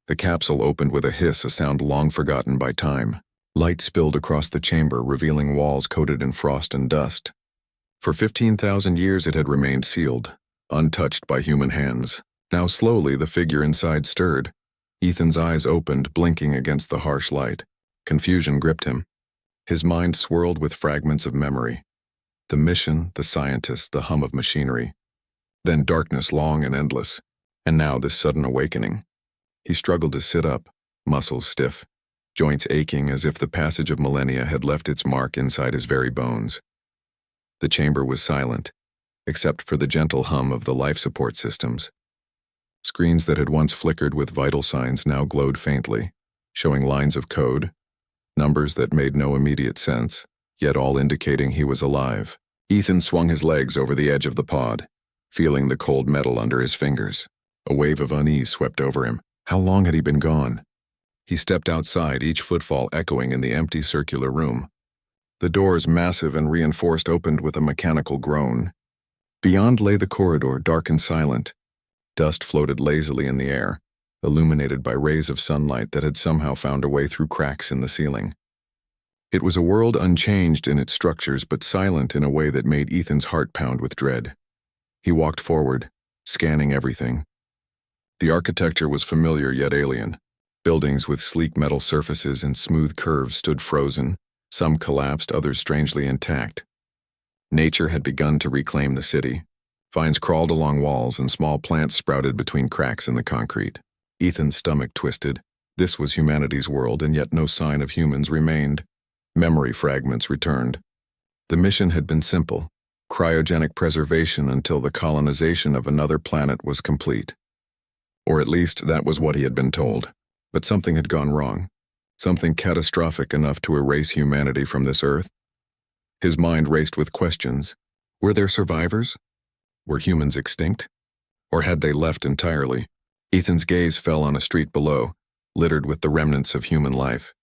The capsule opened with a hiss, a sound long forgotten by time. Light spilled across the chamber, revealing walls coated in frost and dust. For 15,000 years it had remained sealed, untouched by human hands. Now slowly the figure inside stirred. Ethan's eyes opened, blinking against the harsh light. Confusion gripped him. His mind swirled with fragments of memory. The mission, the scientists, the hum of machinery. Then darkness long and endless. And now this sudden awakening. He struggled to sit up, muscles stiff, joints aching as if the passage of millennia had left its mark inside his very bones. The chamber was silent, except for the gentle hum of the life support systems. Screens that had once flickered with vital signs now glowed faintly, showing lines of code, numbers that made no immediate sense, yet all indicating he was alive. Ethan swung his legs over the edge of the pod, feeling the cold metal under his fingers. A wave of unease swept over him. How long had he been gone? He stepped outside, each footfall echoing in the empty circular room. The doors, massive and reinforced, opened with a mechanical groan. Beyond lay the corridor, dark and silent. Dust floated lazily in the air, illuminated by rays of sunlight that had somehow found a way through cracks in the ceiling. It was a world unchanged in its structures, but silent in a way that made Ethan's heart pound with dread. He walked forward, scanning everything. The architecture was familiar yet alien. Buildings with sleek metal surfaces and smooth curves stood frozen, some collapsed, others strangely intact. Nature had begun to reclaim the city. Vines crawled along walls and small plants sprouted between cracks in the concrete. Ethan's stomach twisted. This was humanity's world, and yet no sign of humans remained. Memory fragments returned. The mission had been simple: cryogenic preservation until the colonization of another planet was complete. Or at least that was what he had been told. But something had gone wrong. Something catastrophic enough to erase humanity from this earth. His mind raced with questions. Were there survivors? Were humans extinct? Or had they left entirely? Ethan's gaze fell on a street below, littered with the remnants of human life.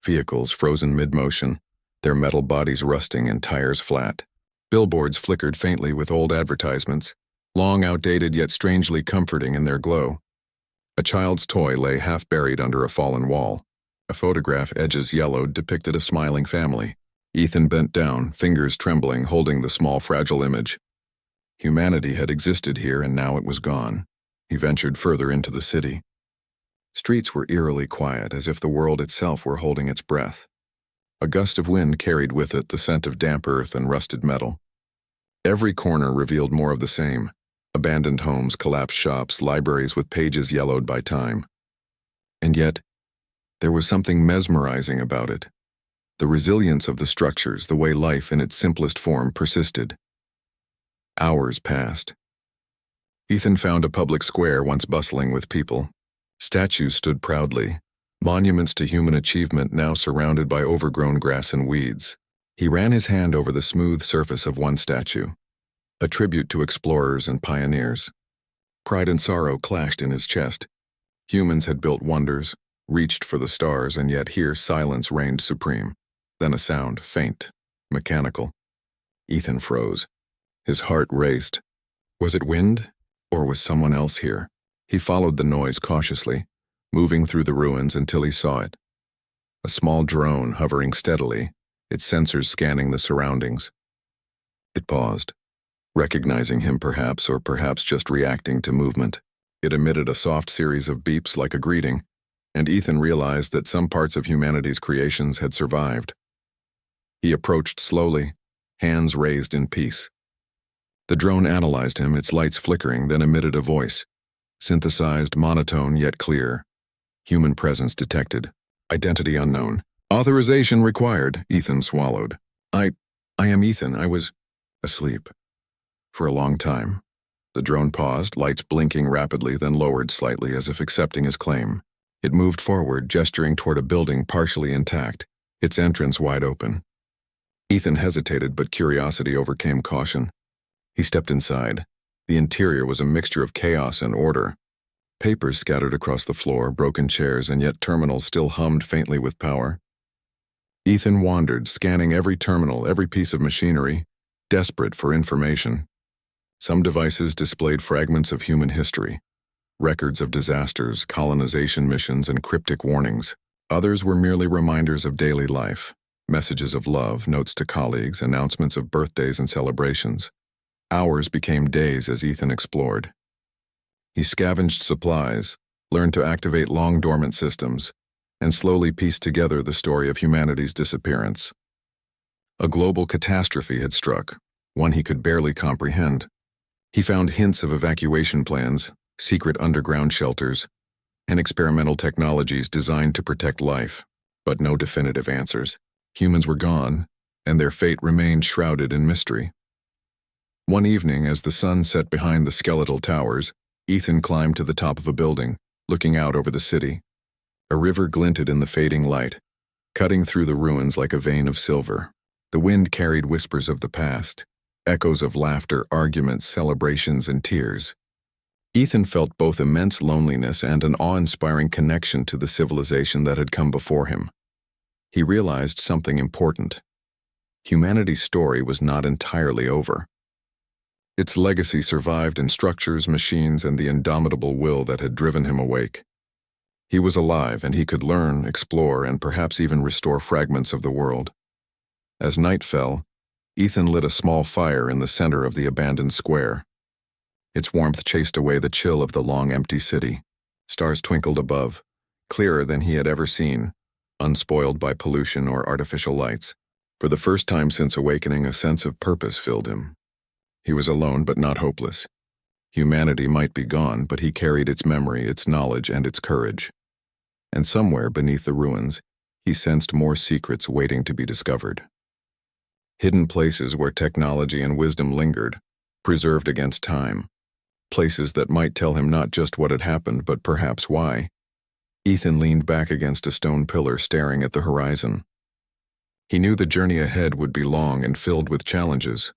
Vehicles frozen mid-motion, their metal bodies rusting and tires flat. Billboards flickered faintly with old advertisements, long outdated yet strangely comforting in their glow. A child's toy lay half-buried under a fallen wall. A photograph, edges yellowed, depicted a smiling family. Ethan bent down, fingers trembling, holding the small, fragile image. Humanity had existed here, and now it was gone. He ventured further into the city. Streets were eerily quiet, as if the world itself were holding its breath. A gust of wind carried with it the scent of damp earth and rusted metal. Every corner revealed more of the same: abandoned homes, collapsed shops, libraries with pages yellowed by time. And yet, there was something mesmerizing about it. The resilience of the structures, the way life in its simplest form persisted. Hours passed. Ethan found a public square once bustling with people. Statues stood proudly, monuments to human achievement now surrounded by overgrown grass and weeds. He ran his hand over the smooth surface of one statue, a tribute to explorers and pioneers. Pride and sorrow clashed in his chest. Humans had built wonders, reached for the stars, and yet here silence reigned supreme. Then a sound, faint, mechanical. Ethan froze. His heart raced. Was it wind, or was someone else here? He followed the noise cautiously, moving through the ruins until he saw it. A small drone hovering steadily, its sensors scanning the surroundings. It paused, recognizing him perhaps, or perhaps just reacting to movement. It emitted a soft series of beeps like a greeting, and Ethan realized that some parts of humanity's creations had survived. He approached slowly, hands raised in peace. The drone analyzed him, its lights flickering, then emitted a voice. Synthesized, monotone yet clear. Human presence detected. Identity unknown. Authorization required, Ethan swallowed. I am Ethan. I was asleep. For a long time. The drone paused, lights blinking rapidly, then lowered slightly as if accepting his claim. It moved forward, gesturing toward a building partially intact, its entrance wide open. Ethan hesitated, but curiosity overcame caution. He stepped inside. The interior was a mixture of chaos and order. Papers scattered across the floor, broken chairs, and yet terminals still hummed faintly with power. Ethan wandered, scanning every terminal, every piece of machinery, desperate for information. Some devices displayed fragments of human history. records of disasters, colonization missions, and cryptic warnings. Others were merely reminders of daily life, messages of love, notes to colleagues, announcements of birthdays and celebrations. Hours became days as Ethan explored. He scavenged supplies, learned to activate long-dormant systems, and slowly pieced together the story of humanity's disappearance. A global catastrophe had struck, one he could barely comprehend. He found hints of evacuation plans, secret underground shelters, and experimental technologies designed to protect life, but no definitive answers. Humans were gone, and their fate remained shrouded in mystery. One evening, as the sun set behind the skeletal towers, Ethan climbed to the top of a building, looking out over the city. A river glinted in the fading light, cutting through the ruins like a vein of silver. The wind carried whispers of the past, echoes of laughter, arguments, celebrations, and tears. Ethan felt both immense loneliness and an awe-inspiring connection to the civilization that had come before him. He realized something important. Humanity's story was not entirely over. Its legacy survived in structures, machines, and the indomitable will that had driven him awake. He was alive, and he could learn, explore, and perhaps even restore fragments of the world. As night fell, Ethan lit a small fire in the center of the abandoned square. Its warmth chased away the chill of the long, empty city. Stars twinkled above, clearer than he had ever seen, unspoiled by pollution or artificial lights. For the first time since awakening, a sense of purpose filled him. He was alone but not hopeless. Humanity might be gone, but he carried its memory, its knowledge, and its courage. And somewhere beneath the ruins, he sensed more secrets waiting to be discovered. Hidden places where technology and wisdom lingered, preserved against time. Places that might tell him not just what had happened, but perhaps why. Ethan leaned back against a stone pillar, staring at the horizon. He knew the journey ahead would be long and filled with challenges,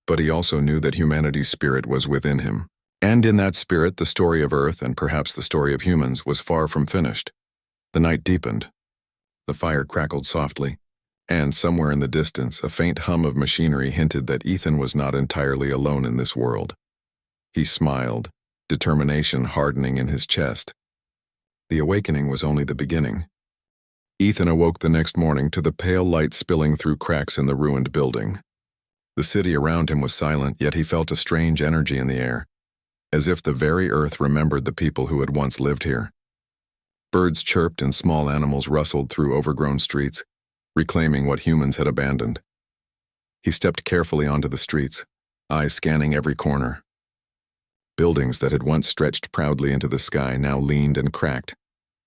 but he also knew that humanity's spirit was within him. And in that spirit, the story of Earth, and perhaps the story of humans, was far from finished. The night deepened. The fire crackled softly, and somewhere in the distance, a faint hum of machinery hinted that Ethan was not entirely alone in this world. He smiled, determination hardening in his chest. The awakening was only the beginning. Ethan awoke the next morning to the pale light spilling through cracks in the ruined building. The city around him was silent, yet he felt a strange energy in the air, as if the very earth remembered the people who had once lived here. Birds chirped and small animals rustled through overgrown streets, reclaiming what humans had abandoned. He stepped carefully onto the streets, eyes scanning every corner. Buildings that had once stretched proudly into the sky now leaned and cracked,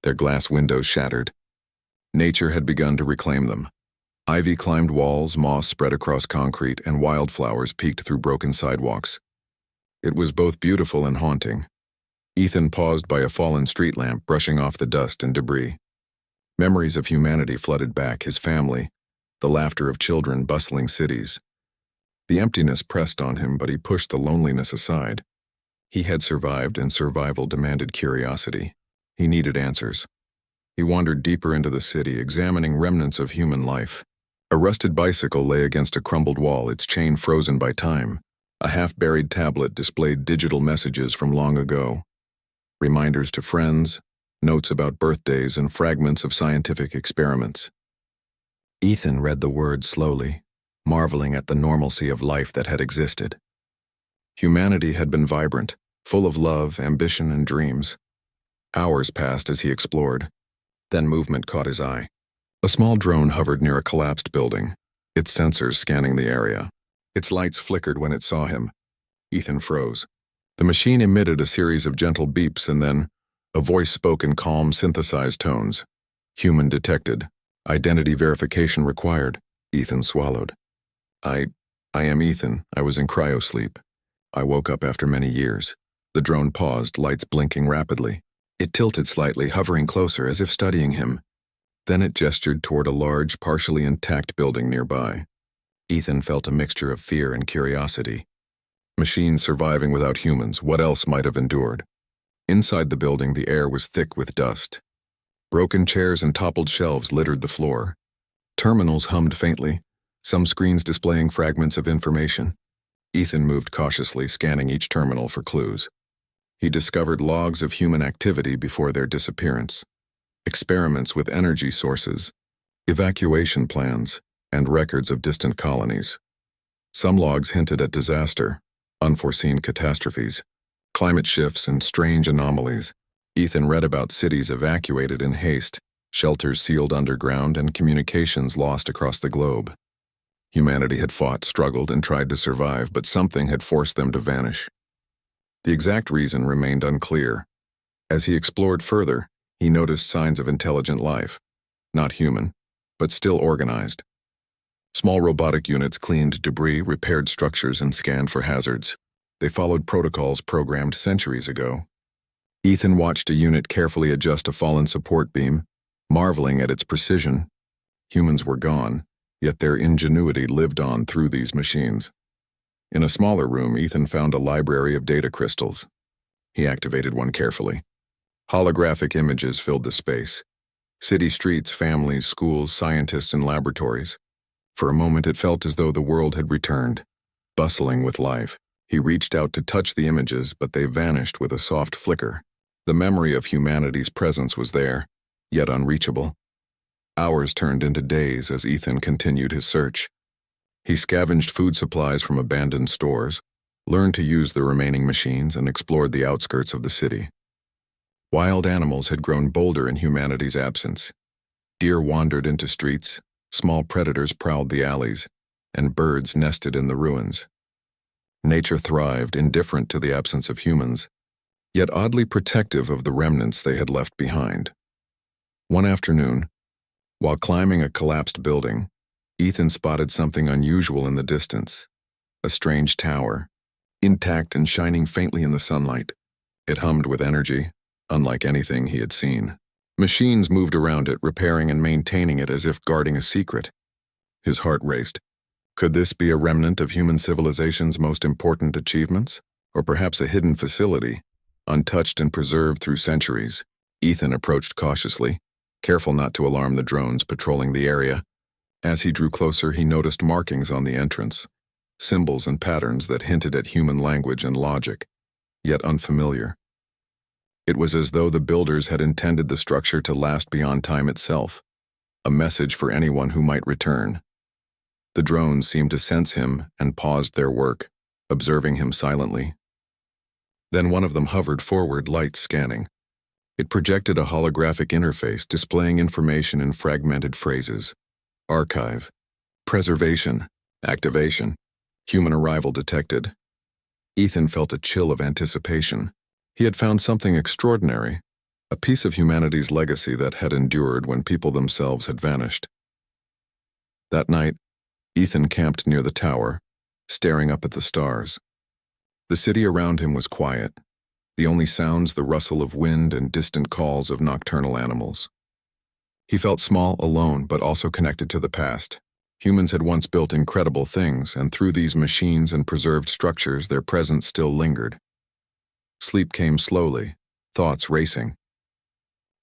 their glass windows shattered. Nature had begun to reclaim them. Ivy climbed walls, moss spread across concrete, and wildflowers peeked through broken sidewalks. It was both beautiful and haunting. Ethan paused by a fallen street lamp, brushing off the dust and debris. Memories of humanity flooded back, his family, the laughter of children, bustling cities. The emptiness pressed on him, but he pushed the loneliness aside. He had survived, and survival demanded curiosity. He needed answers. He wandered deeper into the city, examining remnants of human life. A rusted bicycle lay against a crumbled wall, its chain frozen by time. A half-buried tablet displayed digital messages from long ago. Reminders to friends, notes about birthdays, and fragments of scientific experiments. Ethan read the words slowly, marveling at the normalcy of life that had existed. Humanity had been vibrant, full of love, ambition, and dreams. Hours passed as he explored. Then movement caught his eye. A small drone hovered near a collapsed building, its sensors scanning the area. Its lights flickered when it saw him. Ethan froze. The machine emitted a series of gentle beeps, and then a voice spoke in calm, synthesized tones. Human detected. Identity verification required. Ethan swallowed. I am Ethan. I was in cryosleep. I woke up after many years. The drone paused, lights blinking rapidly. It tilted slightly, hovering closer as if studying him. Then it gestured toward a large, partially intact building nearby. Ethan felt a mixture of fear and curiosity. Machines surviving without humans, what else might have endured? Inside the building, the air was thick with dust. Broken chairs and toppled shelves littered the floor. Terminals hummed faintly, some screens displaying fragments of information. Ethan moved cautiously, scanning each terminal for clues. He discovered logs of human activity before their disappearance, experiments with energy sources, evacuation plans, and records of distant colonies. Some logs hinted at disaster, unforeseen catastrophes, climate shifts, and strange anomalies. Ethan read about cities evacuated in haste, shelters sealed underground, and communications lost across the globe. Humanity had fought, struggled, and tried to survive, but something had forced them to vanish. The exact reason remained unclear. As he explored further, he noticed signs of intelligent life, not human, but still organized. Small robotic units cleaned debris, repaired structures, and scanned for hazards. They followed protocols programmed centuries ago. Ethan watched a unit carefully adjust a fallen support beam, marveling at its precision. Humans were gone, yet their ingenuity lived on through these machines. In a smaller room, Ethan found a library of data crystals. He activated one carefully. Holographic images filled the space. City streets, families, schools, scientists, and laboratories. For a moment, it felt as though the world had returned, bustling with life. He reached out to touch the images, but they vanished with a soft flicker. The memory of humanity's presence was there, yet unreachable. Hours turned into days as Ethan continued his search. He scavenged food supplies from abandoned stores, learned to use the remaining machines, and explored the outskirts of the city. Wild animals had grown bolder in humanity's absence. Deer wandered into streets, small predators prowled the alleys, and birds nested in the ruins. Nature thrived, indifferent to the absence of humans, yet oddly protective of the remnants they had left behind. One afternoon, while climbing a collapsed building, Ethan spotted something unusual in the distance. A strange tower, intact and shining faintly in the sunlight. It hummed with energy, unlike anything he had seen. Machines moved around it, repairing and maintaining it as if guarding a secret. His heart raced. Could this be a remnant of human civilization's most important achievements? Or perhaps a hidden facility, untouched and preserved through centuries? Ethan approached cautiously, careful not to alarm the drones patrolling the area. As he drew closer, he noticed markings on the entrance, symbols and patterns that hinted at human language and logic, yet unfamiliar. It was as though the builders had intended the structure to last beyond time itself, a message for anyone who might return. The drones seemed to sense him and paused their work, observing him silently. Then one of them hovered forward, lights scanning. It projected a holographic interface displaying information in fragmented phrases. Archive, preservation, activation, human arrival detected. Ethan felt a chill of anticipation. He had found something extraordinary, a piece of humanity's legacy that had endured when people themselves had vanished. That night, Ethan camped near the tower, staring up at the stars. The city around him was quiet, the only sounds the rustle of wind and distant calls of nocturnal animals. He felt small, alone, but also connected to the past. Humans had once built incredible things, and through these machines and preserved structures, their presence still lingered. Sleep came slowly, thoughts racing.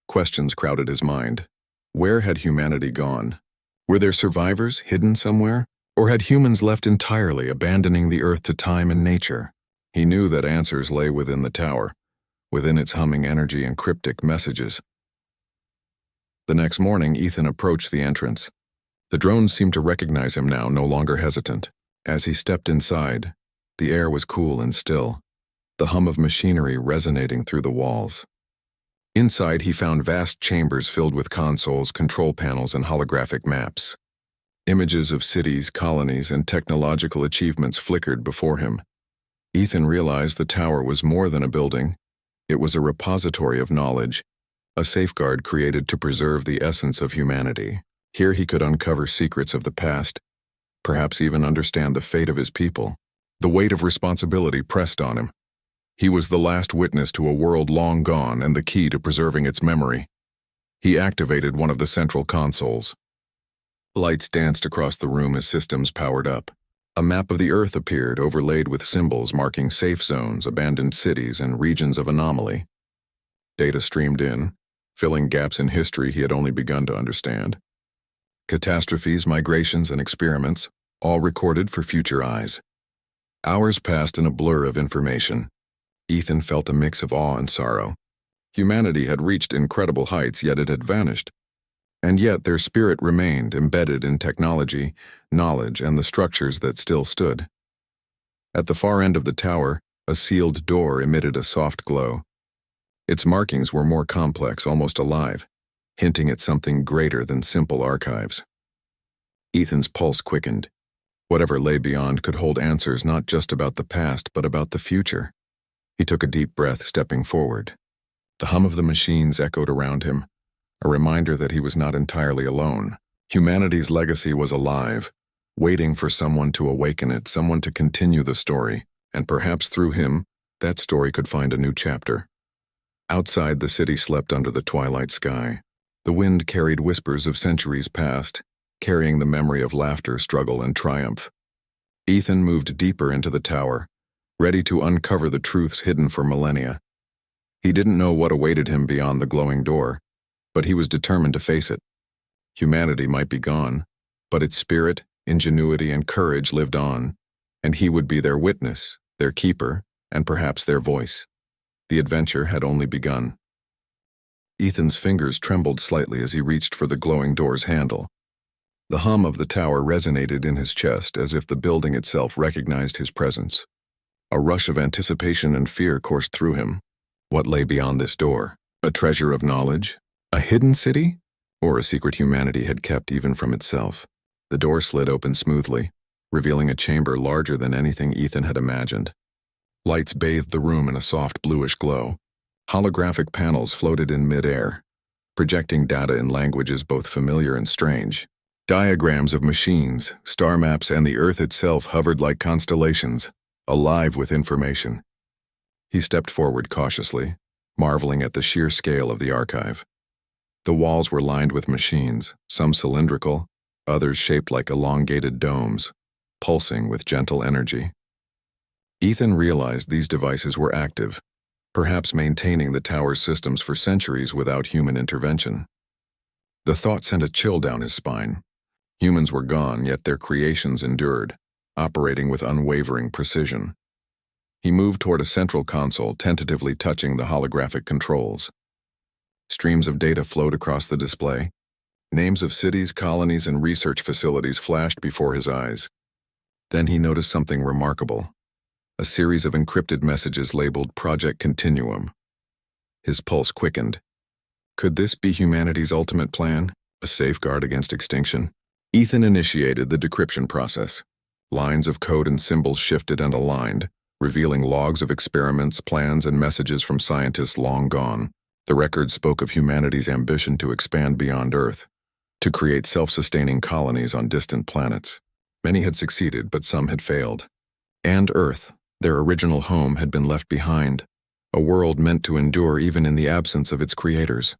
Questions crowded his mind. Where had humanity gone? Were there survivors hidden somewhere? Or had humans left entirely, abandoning the earth to time and nature? He knew that answers lay within the tower, within its humming energy and cryptic messages. The next morning, Ethan approached the entrance. The drones seemed to recognize him now, no longer hesitant. As he stepped inside, the air was cool and still, the hum of machinery resonating through the walls. Inside, he found vast chambers filled with consoles, control panels, and holographic maps. Images of cities, colonies, and technological achievements flickered before him. Ethan realized the tower was more than a building. It was a repository of knowledge, a safeguard created to preserve the essence of humanity. Here he could uncover secrets of the past, perhaps even understand the fate of his people. The weight of responsibility pressed on him. He was the last witness to a world long gone and the key to preserving its memory. He activated one of the central consoles. Lights danced across the room as systems powered up. A map of the Earth appeared, overlaid with symbols marking safe zones, abandoned cities, and regions of anomaly. Data streamed in, filling gaps in history he had only begun to understand. Catastrophes, migrations, and experiments, all recorded for future eyes. Hours passed in a blur of information. Ethan felt a mix of awe and sorrow. Humanity had reached incredible heights, yet it had vanished. And yet their spirit remained embedded in technology, knowledge, and the structures that still stood. At the far end of the tower, a sealed door emitted a soft glow. Its markings were more complex, almost alive, hinting at something greater than simple archives. Ethan's pulse quickened. Whatever lay beyond could hold answers not just about the past, but about the future. He took a deep breath, stepping forward. The hum of the machines echoed around him, a reminder that he was not entirely alone. Humanity's legacy was alive, waiting for someone to awaken it, someone to continue the story, and perhaps through him, that story could find a new chapter. Outside, the city slept under the twilight sky. The wind carried whispers of centuries past, carrying the memory of laughter, struggle, and triumph. Ethan moved deeper into the tower, ready to uncover the truths hidden for millennia. He didn't know what awaited him beyond the glowing door, but he was determined to face it. Humanity might be gone, but its spirit, ingenuity, and courage lived on, and he would be their witness, their keeper, and perhaps their voice. The adventure had only begun. Ethan's fingers trembled slightly as he reached for the glowing door's handle. The hum of the tower resonated in his chest as if the building itself recognized his presence. A rush of anticipation and fear coursed through him. What lay beyond this door? A treasure of knowledge? A hidden city? Or a secret humanity had kept even from itself? The door slid open smoothly, revealing a chamber larger than anything Ethan had imagined. Lights bathed the room in a soft bluish glow. Holographic panels floated in mid-air, projecting data in languages both familiar and strange. Diagrams of machines, star maps, and the Earth itself hovered like constellations, alive with information. He stepped forward cautiously, marveling at the sheer scale of the archive. The walls were lined with machines, some cylindrical, others shaped like elongated domes, pulsing with gentle energy. Ethan realized these devices were active, perhaps maintaining the tower's systems for centuries without human intervention. The thought sent a chill down his spine. Humans were gone, yet their creations endured, operating with unwavering precision. He moved toward a central console, tentatively touching the holographic controls. Streams of data flowed across the display. Names of cities, colonies, and research facilities flashed before his eyes. Then he noticed something remarkable. A series of encrypted messages labeled Project Continuum. His pulse quickened. Could this be humanity's ultimate plan? A safeguard against extinction? Ethan initiated the decryption process. Lines of code and symbols shifted and aligned, revealing logs of experiments, plans, and messages from scientists long gone. The records spoke of humanity's ambition to expand beyond Earth, to create self-sustaining colonies on distant planets. Many had succeeded, but some had failed. And Earth, their original home, had been left behind, a world meant to endure even in the absence of its creators.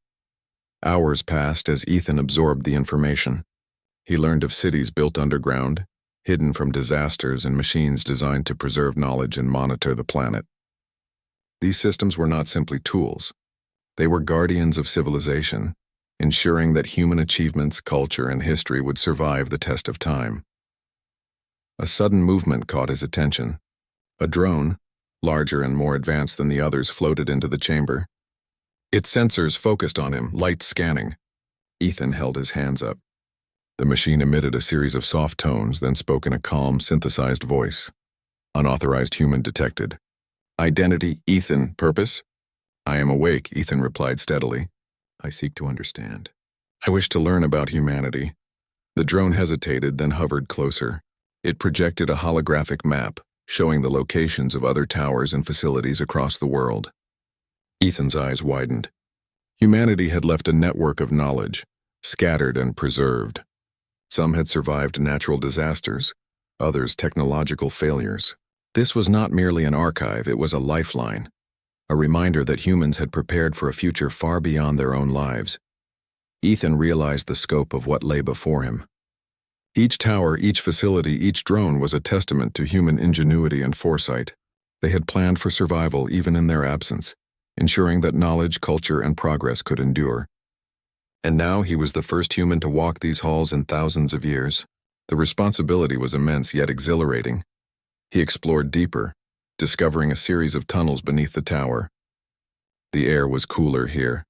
Hours passed as Ethan absorbed the information. He learned of cities built underground, hidden from disasters, and machines designed to preserve knowledge and monitor the planet. These systems were not simply tools. They were guardians of civilization, ensuring that human achievements, culture, and history would survive the test of time. A sudden movement caught his attention. A drone, larger and more advanced than the others, floated into the chamber. Its sensors focused on him, lights scanning. Ethan held his hands up. The machine emitted a series of soft tones, then spoke in a calm, synthesized voice. Unauthorized human detected. Identity, Ethan. Purpose? I am awake, Ethan replied steadily. I seek to understand. I wish to learn about humanity. The drone hesitated, then hovered closer. It projected a holographic map, showing the locations of other towers and facilities across the world. Ethan's eyes widened. Humanity had left a network of knowledge, scattered and preserved. Some had survived natural disasters, others technological failures. This was not merely an archive, it was a lifeline, a reminder that humans had prepared for a future far beyond their own lives. Ethan realized the scope of what lay before him. Each tower, each facility, each drone was a testament to human ingenuity and foresight. They had planned for survival even in their absence, ensuring that knowledge, culture, and progress could endure. And now he was the first human to walk these halls in thousands of years. The responsibility was immense yet exhilarating. He explored deeper, discovering a series of tunnels beneath the tower. The air was cooler here,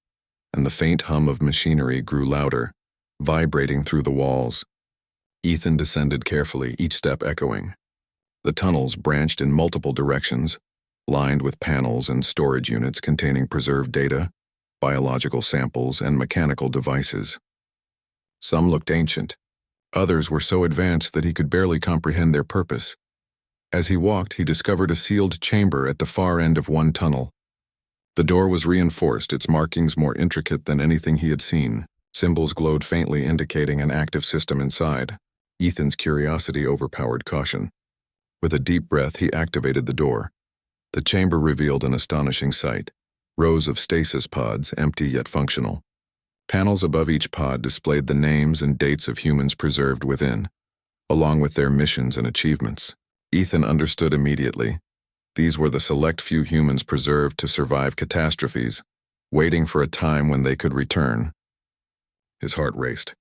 and the faint hum of machinery grew louder, vibrating through the walls. Ethan descended carefully, each step echoing. The tunnels branched in multiple directions, lined with panels and storage units containing preserved data, biological samples, and mechanical devices. Some looked ancient. Others were so advanced that he could barely comprehend their purpose. As he walked, he discovered a sealed chamber at the far end of one tunnel. The door was reinforced, its markings more intricate than anything he had seen. Symbols glowed faintly, indicating an active system inside. Ethan's curiosity overpowered caution. With a deep breath, he activated the door. The chamber revealed an astonishing sight. Rows of stasis pods, empty yet functional. Panels above each pod displayed the names and dates of humans preserved within, along with their missions and achievements. Ethan understood immediately. These were the select few humans preserved to survive catastrophes, waiting for a time when they could return. His heart raced.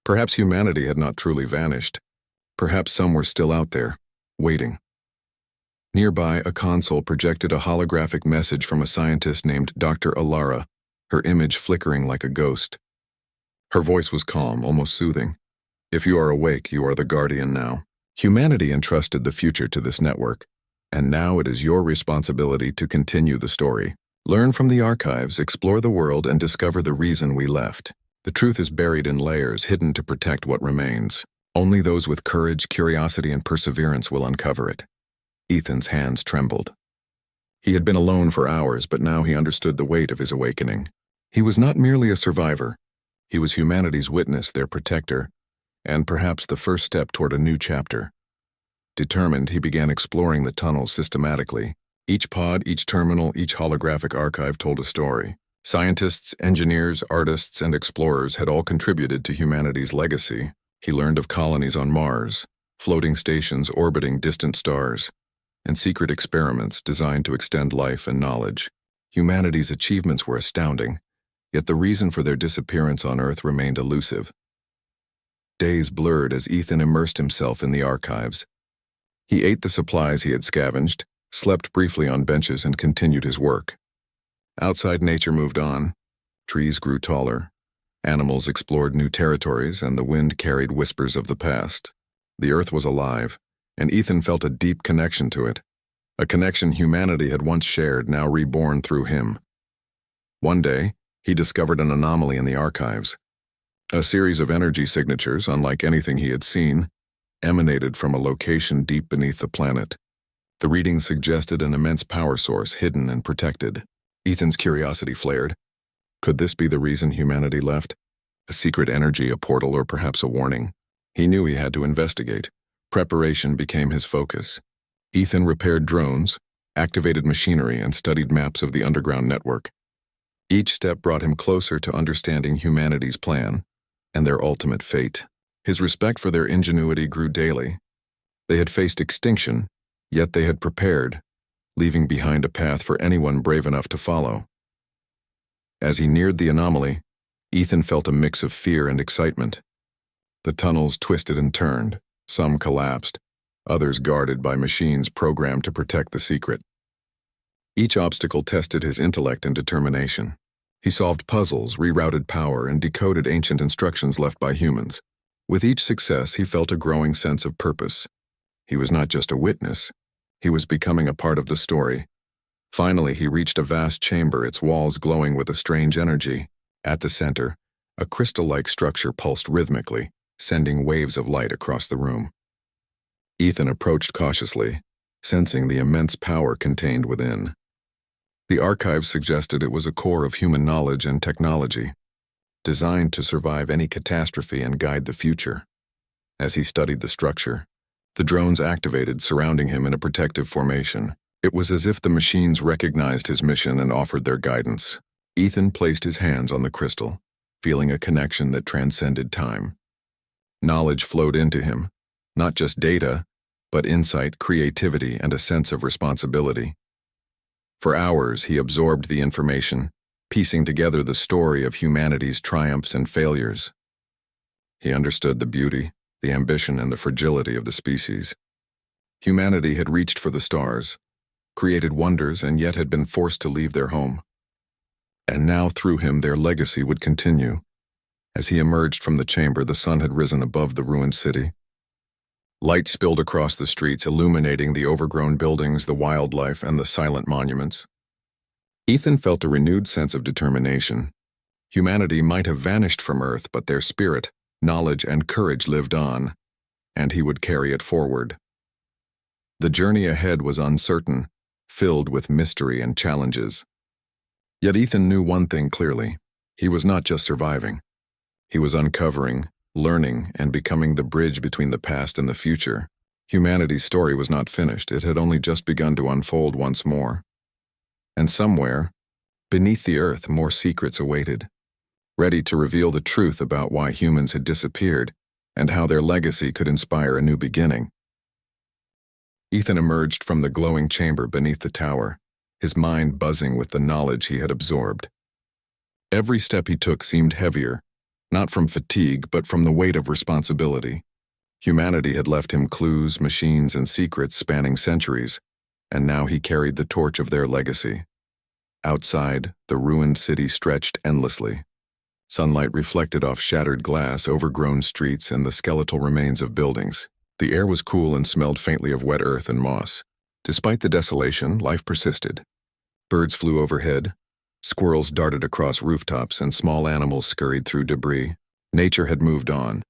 Perhaps humanity had not truly vanished. Perhaps some were still out there, waiting. Nearby, a console projected a holographic message from a scientist named Dr. Alara, her image flickering like a ghost. Her voice was calm, almost soothing. If you are awake, you are the guardian now. Humanity entrusted the future to this network, and now it is your responsibility to continue the story. Learn from the archives, explore the world, and discover the reason we left. The truth is buried in layers, hidden to protect what remains. Only those with courage, curiosity, and perseverance will uncover it. Ethan's hands trembled. He had been alone for hours, but now he understood the weight of his awakening. He was not merely a survivor. He was humanity's witness, their protector, and perhaps the first step toward a new chapter. Determined, he began exploring the tunnels systematically. Each pod, each terminal, each holographic archive told a story. Scientists, engineers, artists, and explorers had all contributed to humanity's legacy. He learned of colonies on Mars, floating stations orbiting distant stars, and secret experiments designed to extend life and knowledge. Humanity's achievements were astounding, yet the reason for their disappearance on Earth remained elusive. Days blurred as Ethan immersed himself in the archives. He ate the supplies he had scavenged, slept briefly on benches, and continued his work. Outside, nature moved on. Trees grew taller. Animals explored new territories, and the wind carried whispers of the past. The Earth was alive, and Ethan felt a deep connection to it. A connection humanity had once shared, now reborn through him. One day, he discovered an anomaly in the archives. A series of energy signatures, unlike anything he had seen, emanated from a location deep beneath the planet. The readings suggested an immense power source, hidden and protected. Ethan's curiosity flared. Could this be the reason humanity left? A secret energy, a portal, or perhaps a warning? He knew he had to investigate. Preparation became his focus. Ethan repaired drones, activated machinery, and studied maps of the underground network. Each step brought him closer to understanding humanity's plan and their ultimate fate. His respect for their ingenuity grew daily. They had faced extinction, yet they had prepared, leaving behind a path for anyone brave enough to follow. As he neared the anomaly, Ethan felt a mix of fear and excitement. The tunnels twisted and turned, some collapsed, others guarded by machines programmed to protect the secret. Each obstacle tested his intellect and determination. He solved puzzles, rerouted power, and decoded ancient instructions left by humans. With each success, he felt a growing sense of purpose. He was not just a witness. He was becoming a part of the story. Finally, he reached a vast chamber, its walls glowing with a strange energy. At the center, a crystal-like structure pulsed rhythmically, sending waves of light across the room. Ethan approached cautiously, sensing the immense power contained within. The archives suggested it was a core of human knowledge and technology, designed to survive any catastrophe and guide the future. As he studied the structure, the drones activated, surrounding him in a protective formation. It was as if the machines recognized his mission and offered their guidance. Ethan placed his hands on the crystal, feeling a connection that transcended time. Knowledge flowed into him, not just data, but insight, creativity, and a sense of responsibility. For hours, he absorbed the information, piecing together the story of humanity's triumphs and failures. He understood the beauty, the ambition, and the fragility of the species. Humanity had reached for the stars, created wonders and yet had been forced to leave their home. And now through him their legacy would continue. As he emerged from the chamber, the sun had risen above the ruined city. Light spilled across the streets, illuminating the overgrown buildings, the wildlife, and the silent monuments. Ethan felt a renewed sense of determination. Humanity might have vanished from Earth, but their spirit, knowledge, and courage lived on, and he would carry it forward. The journey ahead was uncertain, filled with mystery and challenges. Yet Ethan knew one thing clearly. He was not just surviving. He was uncovering, learning, and becoming the bridge between the past and the future. Humanity's story was not finished. It had only just begun to unfold once more. And somewhere, beneath the earth, more secrets awaited, ready to reveal the truth about why humans had disappeared and how their legacy could inspire a new beginning. Ethan emerged from the glowing chamber beneath the tower, his mind buzzing with the knowledge he had absorbed. Every step he took seemed heavier, not from fatigue but from the weight of responsibility. Humanity had left him clues, machines, and secrets spanning centuries, and now he carried the torch of their legacy. Outside, the ruined city stretched endlessly. Sunlight reflected off shattered glass, overgrown streets, and the skeletal remains of buildings. The air was cool and smelled faintly of wet earth and moss. Despite the desolation, life persisted. Birds flew overhead, squirrels darted across rooftops, and small animals scurried through debris. Nature had moved on,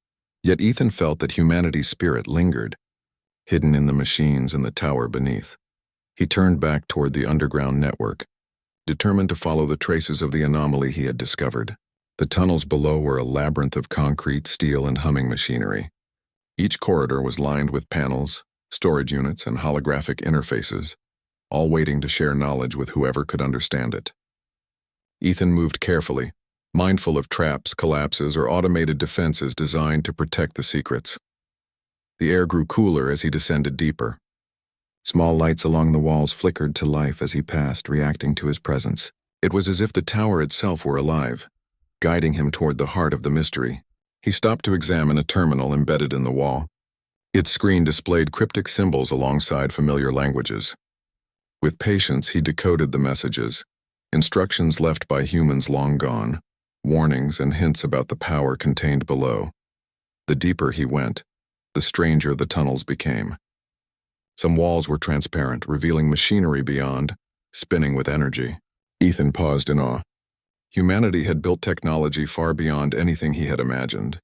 yet Ethan felt that humanity's spirit lingered, hidden in the machines and the tower beneath. He turned back toward the underground network, determined to follow the traces of the anomaly he had discovered. The tunnels below were a labyrinth of concrete, steel, and humming machinery. Each corridor was lined with panels, storage units, and holographic interfaces, all waiting to share knowledge with whoever could understand it. Ethan moved carefully, mindful of traps, collapses, or automated defenses designed to protect the secrets. The air grew cooler as he descended deeper. Small lights along the walls flickered to life as he passed, reacting to his presence. It was as if the tower itself were alive, guiding him toward the heart of the mystery. He stopped to examine a terminal embedded in the wall. Its screen displayed cryptic symbols alongside familiar languages. With patience, he decoded the messages, instructions left by humans long gone, warnings and hints about the power contained below. The deeper he went, the stranger the tunnels became. Some walls were transparent, revealing machinery beyond, spinning with energy. Ethan paused in awe. Humanity had built technology far beyond anything he had imagined.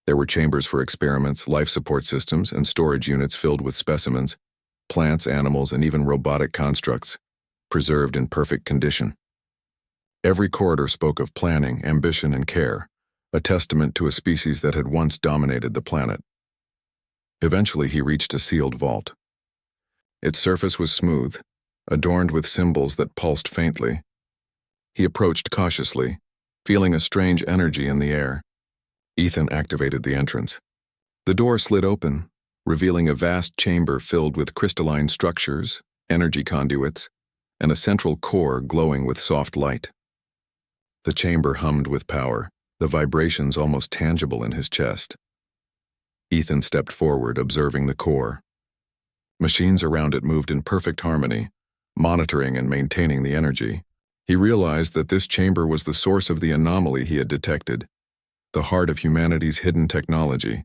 There were chambers for experiments, life support systems, and storage units filled with specimens, plants, animals, and even robotic constructs, preserved in perfect condition. Every corridor spoke of planning, ambition, and care, a testament to a species that had once dominated the planet. Eventually, he reached a sealed vault. Its surface was smooth, adorned with symbols that pulsed faintly. He approached cautiously, feeling a strange energy in the air. Ethan activated the entrance. The door slid open, revealing a vast chamber filled with crystalline structures, energy conduits, and a central core glowing with soft light. The chamber hummed with power, the vibrations almost tangible in his chest. Ethan stepped forward, observing the core. Machines around it moved in perfect harmony, monitoring and maintaining the energy. He realized that this chamber was the source of the anomaly he had detected, the heart of humanity's hidden technology.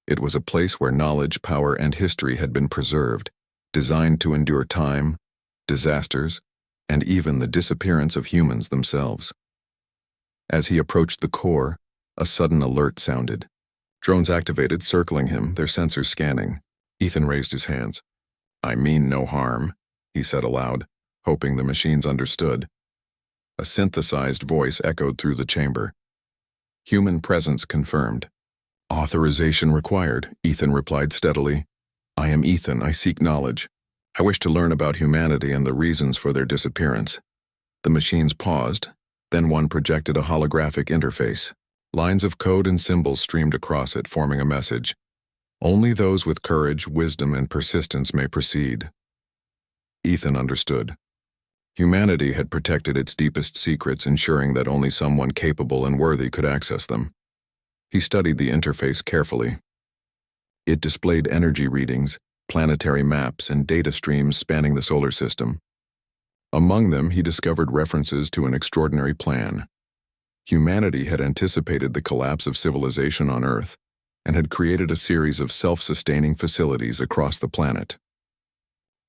It was a place where knowledge, power, and history had been preserved, designed to endure time, disasters, and even the disappearance of humans themselves. As he approached the core, a sudden alert sounded. Drones activated, circling him, their sensors scanning. Ethan raised his hands. "I mean no harm," he said aloud, hoping the machines understood. A synthesized voice echoed through the chamber. "Human presence confirmed." "Authorization required," Ethan replied steadily. "I am Ethan. I seek knowledge. I wish to learn about humanity and the reasons for their disappearance." The machines paused, then one projected a holographic interface. Lines of code and symbols streamed across it, forming a message. "Only those with courage, wisdom, and persistence may proceed." Ethan understood. Humanity had protected its deepest secrets, ensuring that only someone capable and worthy could access them. He studied the interface carefully. It displayed energy readings, planetary maps, and data streams spanning the solar system. Among them, he discovered references to an extraordinary plan. Humanity had anticipated the collapse of civilization on Earth and had created a series of self-sustaining facilities across the planet.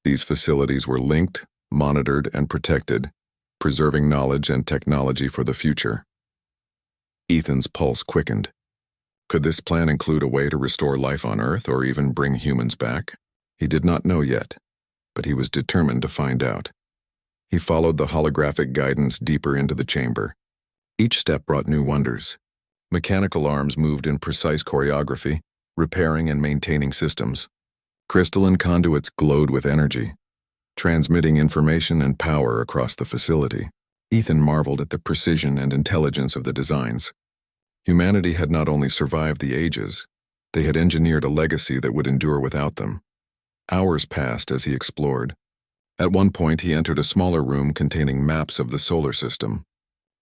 These facilities were linked, monitored, and protected, preserving knowledge and technology for the future. Ethan's pulse quickened. Could this plan include a way to restore life on Earth or even bring humans back? He did not know yet, but he was determined to find out. He followed the holographic guidance deeper into the chamber. Each step brought new wonders. Mechanical arms moved in precise choreography, repairing and maintaining systems. Crystalline conduits glowed with energy, transmitting information and power across the facility. Ethan marveled at the precision and intelligence of the designs. Humanity had not only survived the ages, they had engineered a legacy that would endure without them. Hours passed as he explored. At one point, he entered a smaller room containing maps of the solar system.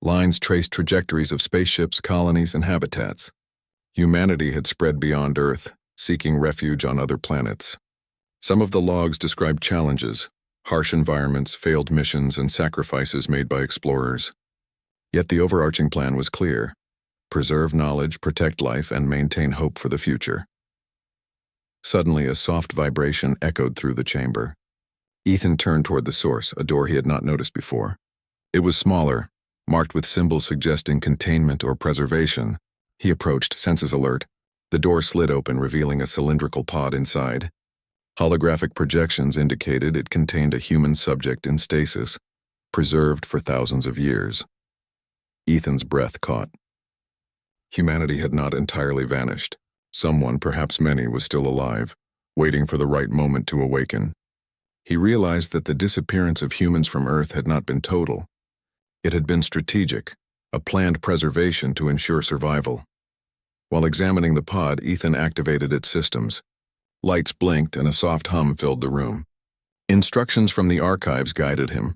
Lines traced trajectories of spaceships, colonies, and habitats. Humanity had spread beyond Earth, seeking refuge on other planets. Some of the logs described challenges, harsh environments, failed missions, and sacrifices made by explorers. Yet the overarching plan was clear: preserve knowledge, protect life, and maintain hope for the future. Suddenly, a soft vibration echoed through the chamber. Ethan turned toward the source, a door he had not noticed before. It was smaller, marked with symbols suggesting containment or preservation. He approached, senses alert. The door slid open, revealing a cylindrical pod inside. Holographic projections indicated it contained a human subject in stasis, preserved for thousands of years. Ethan's breath caught. Humanity had not entirely vanished. Someone, perhaps many, was still alive, waiting for the right moment to awaken. He realized that the disappearance of humans from Earth had not been total. It had been strategic, a planned preservation to ensure survival. While examining the pod, Ethan activated its systems. Lights blinked and a soft hum filled the room. Instructions from the archives guided him.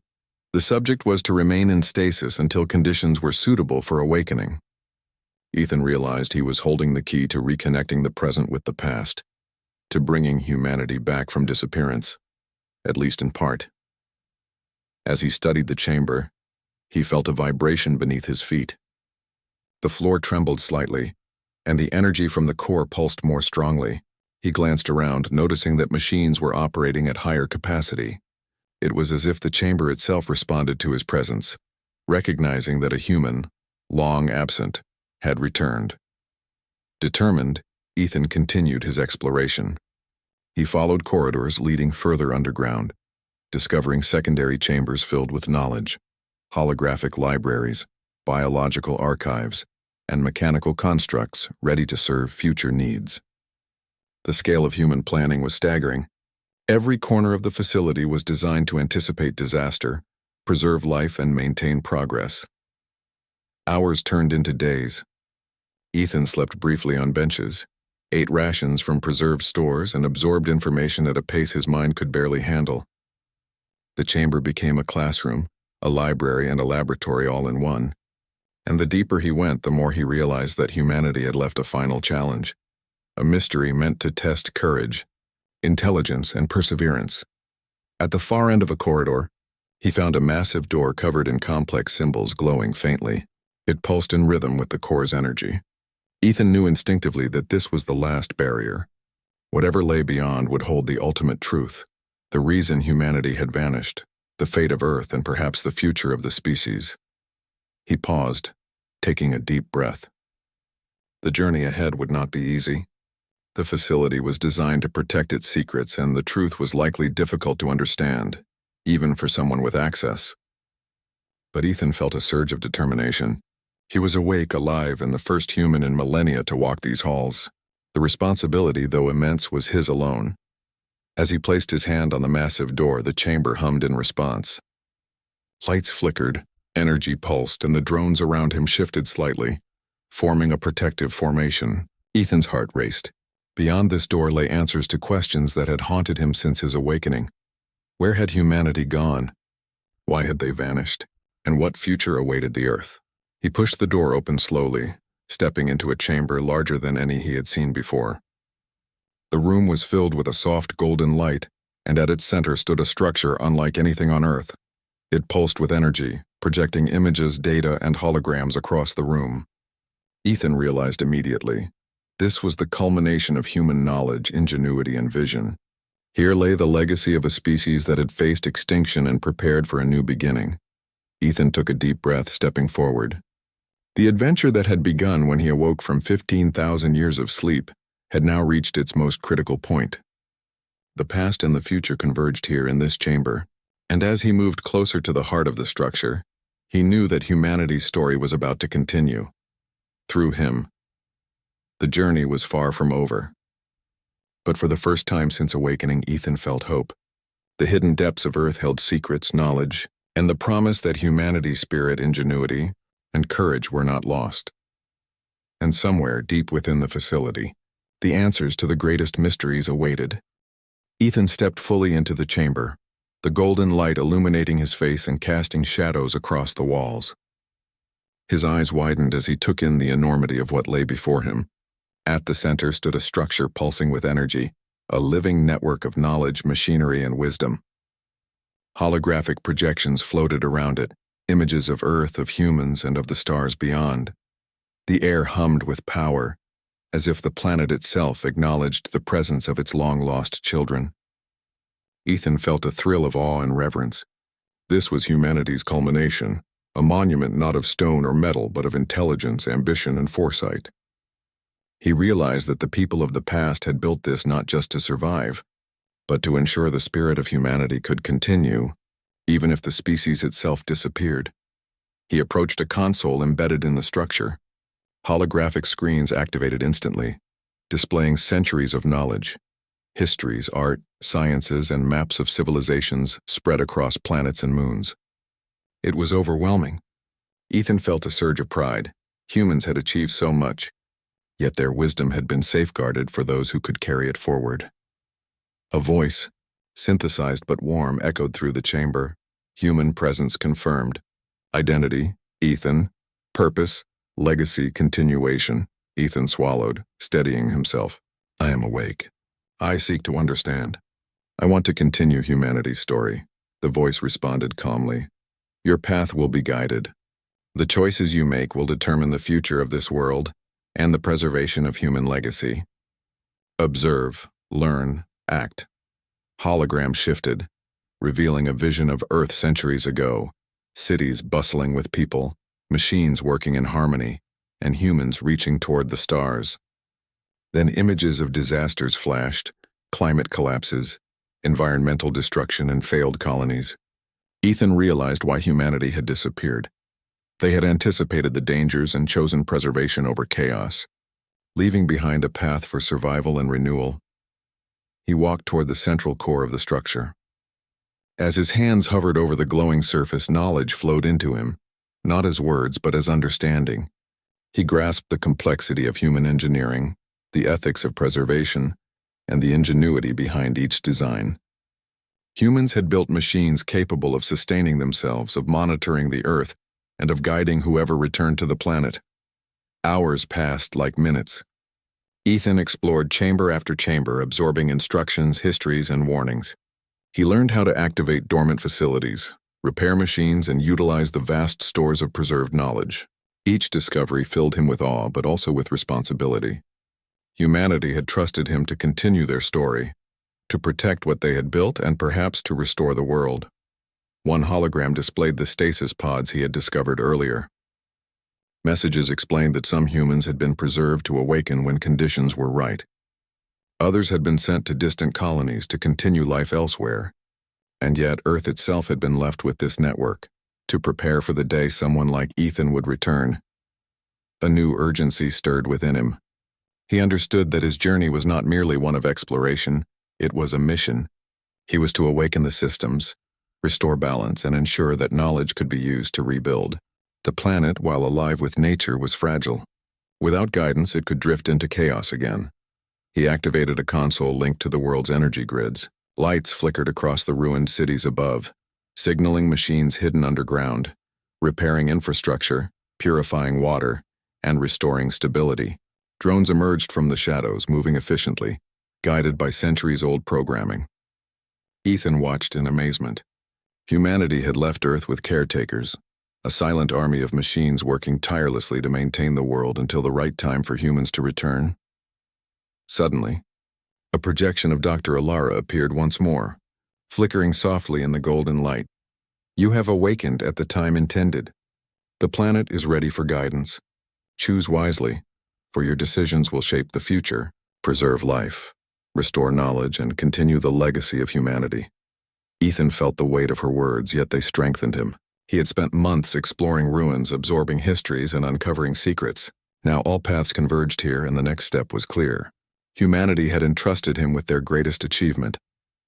The subject was to remain in stasis until conditions were suitable for awakening. Ethan realized he was holding the key to reconnecting the present with the past, to bringing humanity back from disappearance, at least in part. As he studied the chamber, he felt a vibration beneath his feet. The floor trembled slightly, and the energy from the core pulsed more strongly. He glanced around, noticing that machines were operating at higher capacity. It was as if the chamber itself responded to his presence, recognizing that a human, long absent, had returned. Determined, Ethan continued his exploration. He followed corridors leading further underground, discovering secondary chambers filled with knowledge, holographic libraries, biological archives, and mechanical constructs ready to serve future needs. The scale of human planning was staggering. Every corner of the facility was designed to anticipate disaster, preserve life, and maintain progress. Hours turned into days. Ethan slept briefly on benches, ate rations from preserved stores, and absorbed information at a pace his mind could barely handle. The chamber became a classroom, a library, and a laboratory all in one. And the deeper he went, the more he realized that humanity had left a final challenge, a mystery meant to test courage, intelligence, and perseverance. At the far end of a corridor, he found a massive door covered in complex symbols glowing faintly. It pulsed in rhythm with the core's energy. Ethan knew instinctively that this was the last barrier. Whatever lay beyond would hold the ultimate truth, the reason humanity had vanished, the fate of Earth, and perhaps the future of the species. He paused, taking a deep breath. The journey ahead would not be easy. The facility was designed to protect its secrets, and the truth was likely difficult to understand, even for someone with access. But Ethan felt a surge of determination. He was awake, alive, and the first human in millennia to walk these halls. The responsibility, though immense, was his alone. As he placed his hand on the massive door, the chamber hummed in response. Lights flickered, energy pulsed, and the drones around him shifted slightly, forming a protective formation. Ethan's heart raced. Beyond this door lay answers to questions that had haunted him since his awakening. Where had humanity gone? Why had they vanished? And what future awaited the Earth? He pushed the door open slowly, stepping into a chamber larger than any he had seen before. The room was filled with a soft golden light, and at its center stood a structure unlike anything on Earth. It pulsed with energy, projecting images, data, and holograms across the room. Ethan realized immediately. This was the culmination of human knowledge, ingenuity, and vision. Here lay the legacy of a species that had faced extinction and prepared for a new beginning. Ethan took a deep breath, stepping forward. The adventure that had begun when he awoke from 15,000 years of sleep had now reached its most critical point. The past and the future converged here in this chamber, and as he moved closer to the heart of the structure, he knew that humanity's story was about to continue. Through him. The journey was far from over. But for the first time since awakening, Ethan felt hope. The hidden depths of Earth held secrets, knowledge, and the promise that humanity's spirit, ingenuity, and courage were not lost. And somewhere deep within the facility, the answers to the greatest mysteries awaited. Ethan stepped fully into the chamber, the golden light illuminating his face and casting shadows across the walls. His eyes widened as he took in the enormity of what lay before him. At the center stood a structure pulsing with energy, a living network of knowledge, machinery, and wisdom. Holographic projections floated around it, images of Earth, of humans, and of the stars beyond. The air hummed with power, as if the planet itself acknowledged the presence of its long-lost children. Ethan felt a thrill of awe and reverence. This was humanity's culmination, a monument not of stone or metal but of intelligence, ambition, and foresight. He realized that the people of the past had built this not just to survive, but to ensure the spirit of humanity could continue, even if the species itself disappeared. He approached a console embedded in the structure. Holographic screens activated instantly, displaying centuries of knowledge, histories, art, sciences, and maps of civilizations spread across planets and moons. It was overwhelming. Ethan felt a surge of pride. Humans had achieved so much, yet their wisdom had been safeguarded for those who could carry it forward. A voice, synthesized but warm, echoed through the chamber. Human presence confirmed. Identity, Ethan. Purpose, legacy, continuation. Ethan swallowed, steadying himself. I am awake. I seek to understand. I want to continue humanity's story. The voice responded calmly. Your path will be guided. The choices you make will determine the future of this world and the preservation of human legacy. Observe, learn, act. Hologram shifted, revealing a vision of Earth centuries ago, cities bustling with people, machines working in harmony, and humans reaching toward the stars. Then images of disasters flashed, climate collapses, environmental destruction, and failed colonies. Ethan realized why humanity had disappeared. They had anticipated the dangers and chosen preservation over chaos, leaving behind a path for survival and renewal. He walked toward the central core of the structure. As his hands hovered over the glowing surface, knowledge flowed into him, not as words but as understanding. He grasped the complexity of human engineering, the ethics of preservation, and the ingenuity behind each design. Humans had built machines capable of sustaining themselves, of monitoring the Earth, and of guiding whoever returned to the planet. Hours passed like minutes. Ethan explored chamber after chamber, absorbing instructions, histories, and warnings. He learned how to activate dormant facilities, repair machines, and utilize the vast stores of preserved knowledge. Each discovery filled him with awe, but also with responsibility. Humanity had trusted him to continue their story, to protect what they had built, and perhaps to restore the world. One hologram displayed the stasis pods he had discovered earlier. Messages explained that some humans had been preserved to awaken when conditions were right. Others had been sent to distant colonies to continue life elsewhere. And yet Earth itself had been left with this network, to prepare for the day someone like Ethan would return. A new urgency stirred within him. He understood that his journey was not merely one of exploration, it was a mission. He was to awaken the systems, restore balance, and ensure that knowledge could be used to rebuild. The planet, while alive with nature, was fragile. Without guidance, it could drift into chaos again. He activated a console linked to the world's energy grids. Lights flickered across the ruined cities above, signaling machines hidden underground, repairing infrastructure, purifying water, and restoring stability. Drones emerged from the shadows, moving efficiently, guided by centuries-old programming. Ethan watched in amazement. Humanity had left Earth with caretakers, a silent army of machines working tirelessly to maintain the world until the right time for humans to return. Suddenly, a projection of Dr. Alara appeared once more, flickering softly in the golden light. "You have awakened at the time intended. The planet is ready for guidance. Choose wisely, for your decisions will shape the future, preserve life, restore knowledge, and continue the legacy of humanity." Ethan felt the weight of her words, yet they strengthened him. He had spent months exploring ruins, absorbing histories, and uncovering secrets. Now all paths converged here, and the next step was clear. Humanity had entrusted him with their greatest achievement,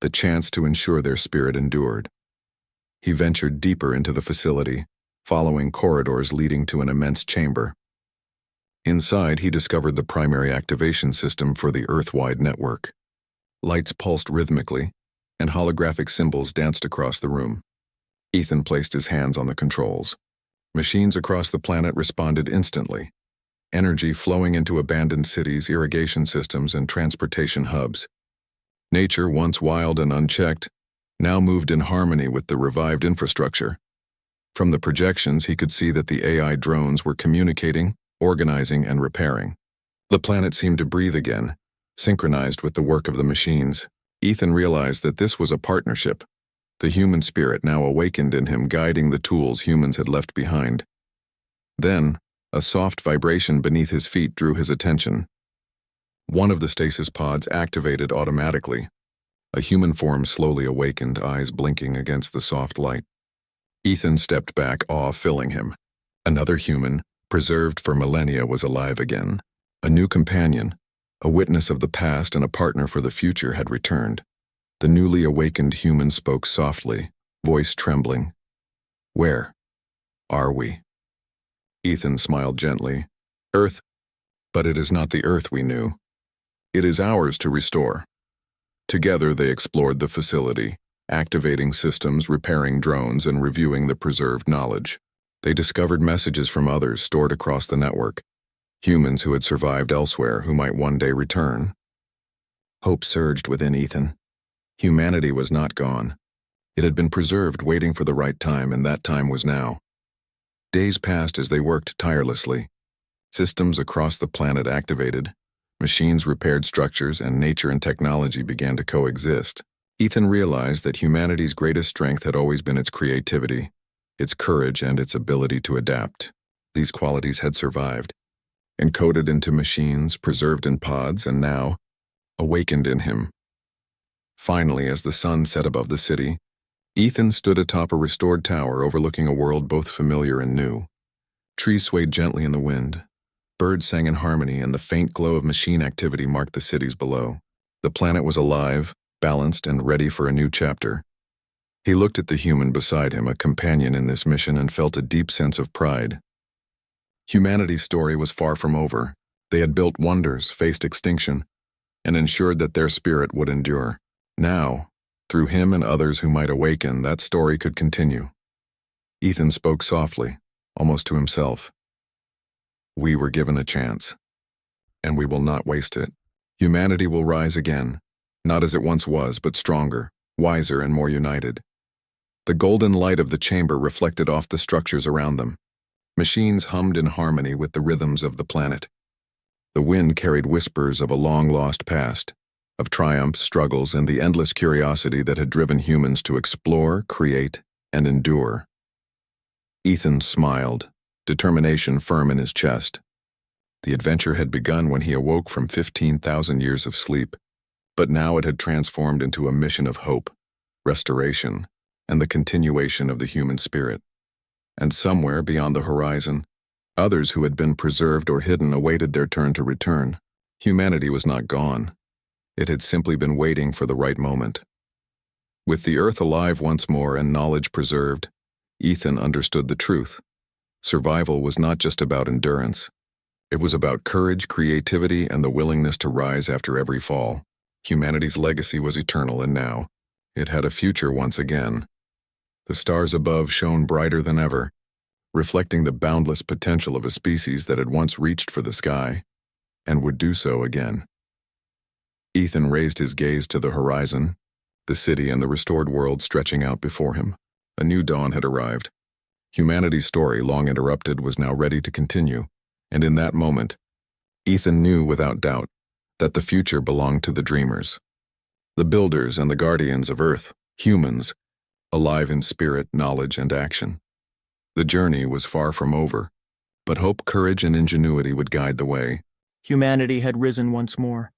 the chance to ensure their spirit endured. He ventured deeper into the facility, following corridors leading to an immense chamber. Inside, he discovered the primary activation system for the Earth-wide network. Lights pulsed rhythmically, and holographic symbols danced across the room. Ethan placed his hands on the controls. Machines across the planet responded instantly, energy flowing into abandoned cities, irrigation systems, and transportation hubs. Nature, once wild and unchecked, now moved in harmony with the revived infrastructure. From the projections, he could see that the AI drones were communicating, organizing, and repairing. The planet seemed to breathe again, synchronized with the work of the machines. Ethan realized that this was a partnership, the human spirit now awakened in him, guiding the tools humans had left behind. Then, a soft vibration beneath his feet drew his attention. One of the stasis pods activated automatically. A human form slowly awakened, eyes blinking against the soft light. Ethan stepped back, awe filling him. Another human, preserved for millennia, was alive again. A new companion, a witness of the past and a partner for the future, had returned. The newly awakened human spoke softly, voice trembling. "Where are we?" Ethan smiled gently. "Earth, but it is not the Earth we knew. It is ours to restore." Together they explored the facility, activating systems, repairing drones, and reviewing the preserved knowledge. They discovered messages from others stored across the network, humans who had survived elsewhere who might one day return. Hope surged within Ethan. Humanity was not gone. It had been preserved, waiting for the right time, and that time was now. Days passed as they worked tirelessly. Systems across the planet activated, machines repaired structures, and nature and technology began to coexist. Ethan realized that humanity's greatest strength had always been its creativity, its courage, and its ability to adapt. These qualities had survived, encoded into machines, preserved in pods, and now awakened in him. Finally, as the sun set above the city, Ethan stood atop a restored tower overlooking a world both familiar and new. Trees swayed gently in the wind. Birds sang in harmony, and the faint glow of machine activity marked the cities below. The planet was alive, balanced, and ready for a new chapter. He looked at the human beside him, a companion in this mission, and felt a deep sense of pride. Humanity's story was far from over. They had built wonders, faced extinction, and ensured that their spirit would endure. Now, through him and others who might awaken, that story could continue. Ethan spoke softly, almost to himself. "We were given a chance, and we will not waste it. Humanity will rise again, not as it once was, but stronger, wiser, and more united." The golden light of the chamber reflected off the structures around them. Machines hummed in harmony with the rhythms of the planet. The wind carried whispers of a long-lost past, of triumphs, struggles, and the endless curiosity that had driven humans to explore, create, and endure. Ethan smiled, determination firm in his chest. The adventure had begun when he awoke from 15,000 years of sleep, but now it had transformed into a mission of hope, restoration, and the continuation of the human spirit. And somewhere beyond the horizon, others who had been preserved or hidden awaited their turn to return. Humanity was not gone. It had simply been waiting for the right moment. With the Earth alive once more and knowledge preserved, Ethan understood the truth. Survival was not just about endurance. It was about courage, creativity, and the willingness to rise after every fall. Humanity's legacy was eternal, and now it had a future once again. The stars above shone brighter than ever, reflecting the boundless potential of a species that had once reached for the sky and would do so again. Ethan raised his gaze to the horizon, the city and the restored world stretching out before him. A new dawn had arrived. Humanity's story, long interrupted, was now ready to continue, and in that moment, Ethan knew without doubt that the future belonged to the dreamers. The builders and the guardians of Earth, humans, alive in spirit, knowledge, and action. The journey was far from over, but hope, courage, and ingenuity would guide the way. Humanity had risen once more.